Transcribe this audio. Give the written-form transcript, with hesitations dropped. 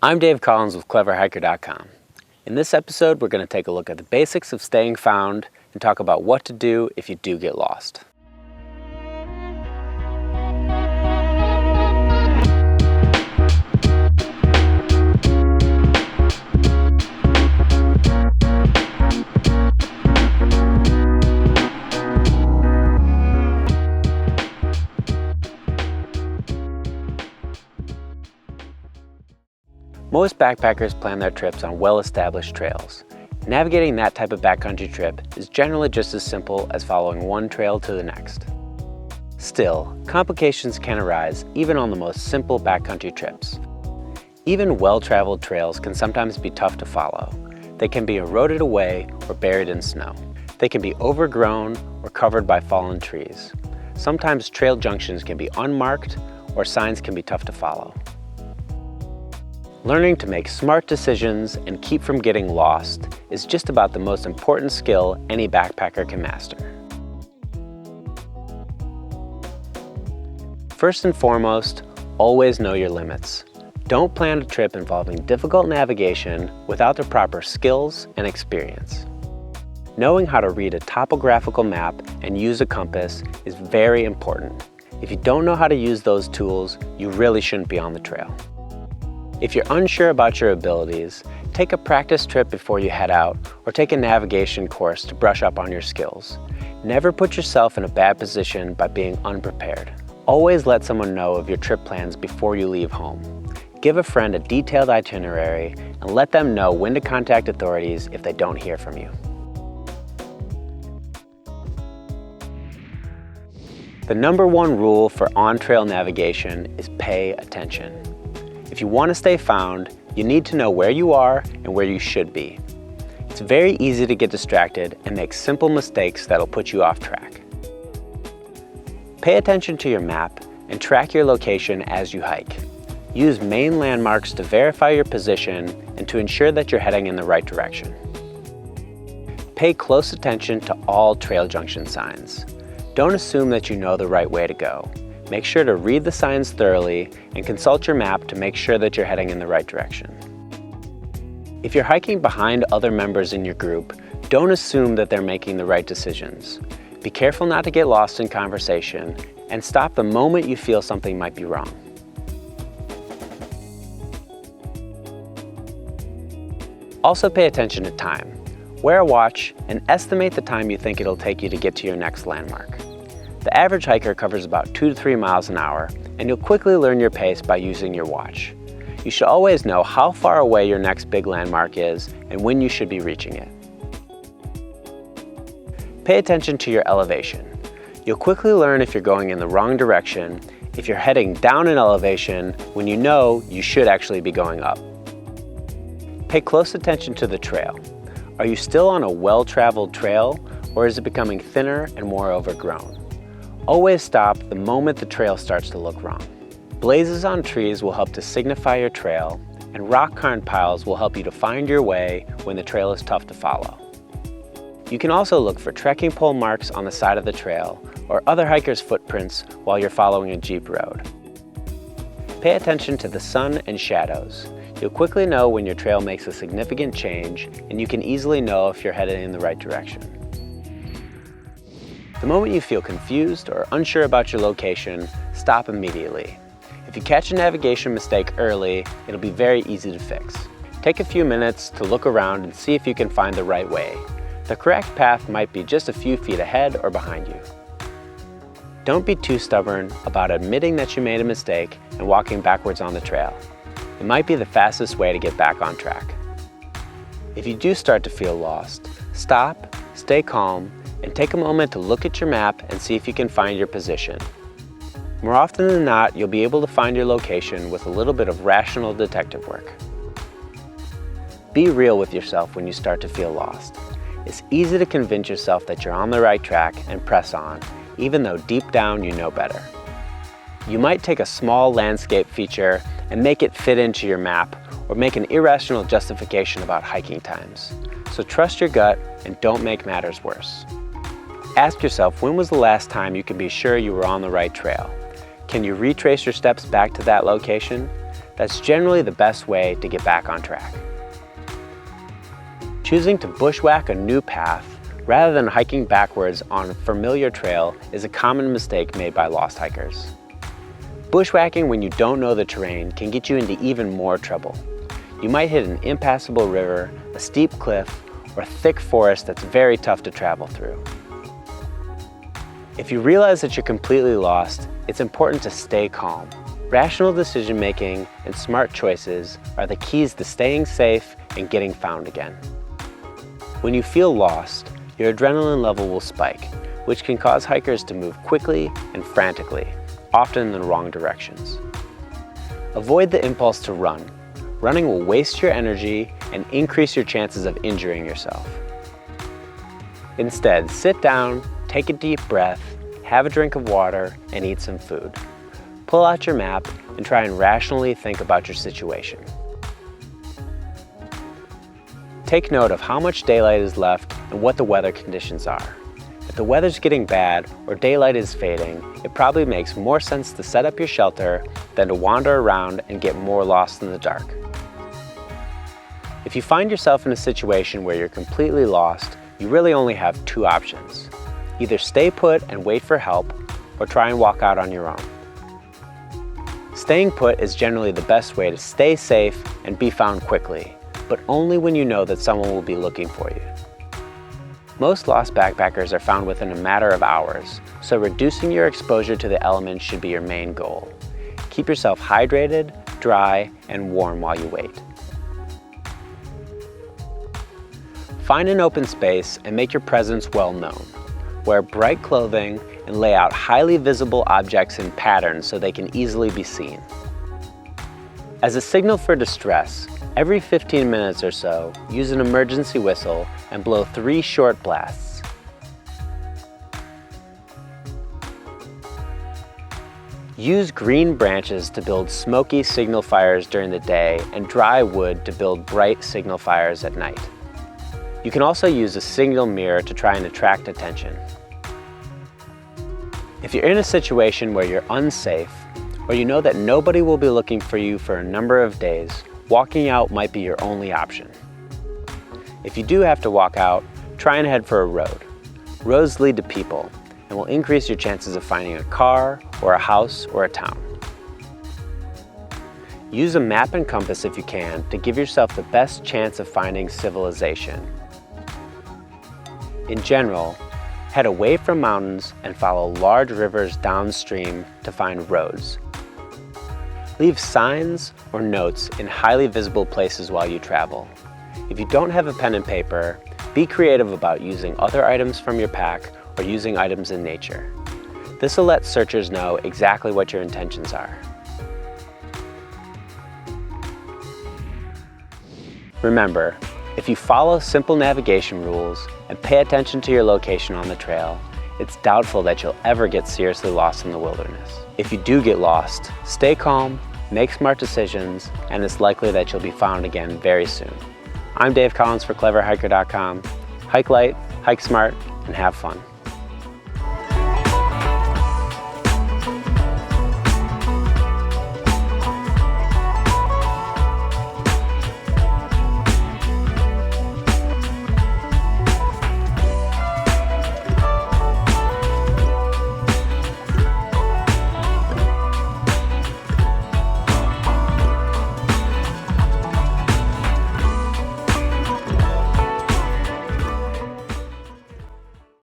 I'm Dave Collins with cleverhiker.com. In this episode, we're going to take a look at the basics of staying found and talk about what to do if you do get lost. Most backpackers plan their trips on well-established trails. Navigating that type of backcountry trip is generally just as simple as following one trail to the next. Still, complications can arise even on the most simple backcountry trips. Even well-traveled trails can sometimes be tough to follow. They can be eroded away or buried in snow. They can be overgrown or covered by fallen trees. Sometimes trail junctions can be unmarked or signs can be tough to follow. Learning to make smart decisions and keep from getting lost is just about the most important skill any backpacker can master. First and foremost, always know your limits. Don't plan a trip involving difficult navigation without the proper skills and experience. Knowing how to read a topographical map and use a compass is very important. If you don't know how to use those tools, you really shouldn't be on the trail. If you're unsure about your abilities, take a practice trip before you head out or take a navigation course to brush up on your skills. Never put yourself in a bad position by being unprepared. Always let someone know of your trip plans before you leave home. Give a friend a detailed itinerary and let them know when to contact authorities if they don't hear from you. The number one rule for on-trail navigation is pay attention. If you want to stay found, you need to know where you are and where you should be. It's very easy to get distracted and make simple mistakes that'll put you off track. Pay attention to your map and track your location as you hike. Use main landmarks to verify your position and to ensure that you're heading in the right direction. Pay close attention to all trail junction signs. Don't assume that you know the right way to go. Make sure to read the signs thoroughly and consult your map to make sure that you're heading in the right direction. If you're hiking behind other members in your group, don't assume that they're making the right decisions. Be careful not to get lost in conversation and stop the moment you feel something might be wrong. Also pay attention to time. Wear a watch and estimate the time you think it'll take you to get to your next landmark. The average hiker covers about 2 to 3 miles an hour, and you'll quickly learn your pace by using your watch. You should always know how far away your next big landmark is and when you should be reaching it. Pay attention to your elevation. You'll quickly learn if you're going in the wrong direction, if you're heading down in elevation when you know you should actually be going up. Pay close attention to the trail. Are you still on a well-traveled trail, or is it becoming thinner and more overgrown? Always stop the moment the trail starts to look wrong. Blazes on trees will help to signify your trail, and rock cairn piles will help you to find your way when the trail is tough to follow. You can also look for trekking pole marks on the side of the trail or other hikers' footprints while you're following a jeep road. Pay attention to the sun and shadows. You'll quickly know when your trail makes a significant change, and you can easily know if you're headed in the right direction. The moment you feel confused or unsure about your location, stop immediately. If you catch a navigation mistake early, it'll be very easy to fix. Take a few minutes to look around and see if you can find the right way. The correct path might be just a few feet ahead or behind you. Don't be too stubborn about admitting that you made a mistake and walking backwards on the trail. It might be the fastest way to get back on track. If you do start to feel lost, stop, stay calm, and take a moment to look at your map and see if you can find your position. More often than not, you'll be able to find your location with a little bit of rational detective work. Be real with yourself when you start to feel lost. It's easy to convince yourself that you're on the right track and press on, even though deep down you know better. You might take a small landscape feature and make it fit into your map, or make an irrational justification about hiking times. So trust your gut and don't make matters worse. Ask yourself, when was the last time you can be sure you were on the right trail? Can you retrace your steps back to that location? That's generally the best way to get back on track. Choosing to bushwhack a new path rather than hiking backwards on a familiar trail is a common mistake made by lost hikers. Bushwhacking when you don't know the terrain can get you into even more trouble. You might hit an impassable river, a steep cliff, or thick forest that's very tough to travel through. If you realize that you're completely lost, it's important to stay calm. Rational decision-making and smart choices are the keys to staying safe and getting found again. When you feel lost, your adrenaline level will spike, which can cause hikers to move quickly and frantically, often in the wrong directions. Avoid the impulse to run. Running will waste your energy and increase your chances of injuring yourself. Instead, sit down, take a deep breath, have a drink of water, and eat some food. Pull out your map and try and rationally think about your situation. Take note of how much daylight is left and what the weather conditions are. If the weather's getting bad or daylight is fading, it probably makes more sense to set up your shelter than to wander around and get more lost in the dark. If you find yourself in a situation where you're completely lost, you really only have two options. Either stay put and wait for help, or try and walk out on your own. Staying put is generally the best way to stay safe and be found quickly, but only when you know that someone will be looking for you. Most lost backpackers are found within a matter of hours, so reducing your exposure to the elements should be your main goal. Keep yourself hydrated, dry, and warm while you wait. Find an open space and make your presence well known. Wear bright clothing and lay out highly visible objects in patterns so they can easily be seen. As a signal for distress, every 15 minutes or so, use an emergency whistle and blow 3 short blasts. Use green branches to build smoky signal fires during the day and dry wood to build bright signal fires at night. You can also use a signal mirror to try and attract attention. If you're in a situation where you're unsafe, or you know that nobody will be looking for you for a number of days, walking out might be your only option. If you do have to walk out, try and head for a road. Roads lead to people and will increase your chances of finding a car or a house or a town. Use a map and compass if you can to give yourself the best chance of finding civilization. In general, head away from mountains and follow large rivers downstream to find roads. Leave signs or notes in highly visible places while you travel. If you don't have a pen and paper, be creative about using other items from your pack or using items in nature. This will let searchers know exactly what your intentions are. Remember, if you follow simple navigation rules and pay attention to your location on the trail, it's doubtful that you'll ever get seriously lost in the wilderness. If you do get lost, stay calm, make smart decisions, and it's likely that you'll be found again very soon. I'm Dave Collins for CleverHiker.com. Hike light, hike smart, and have fun.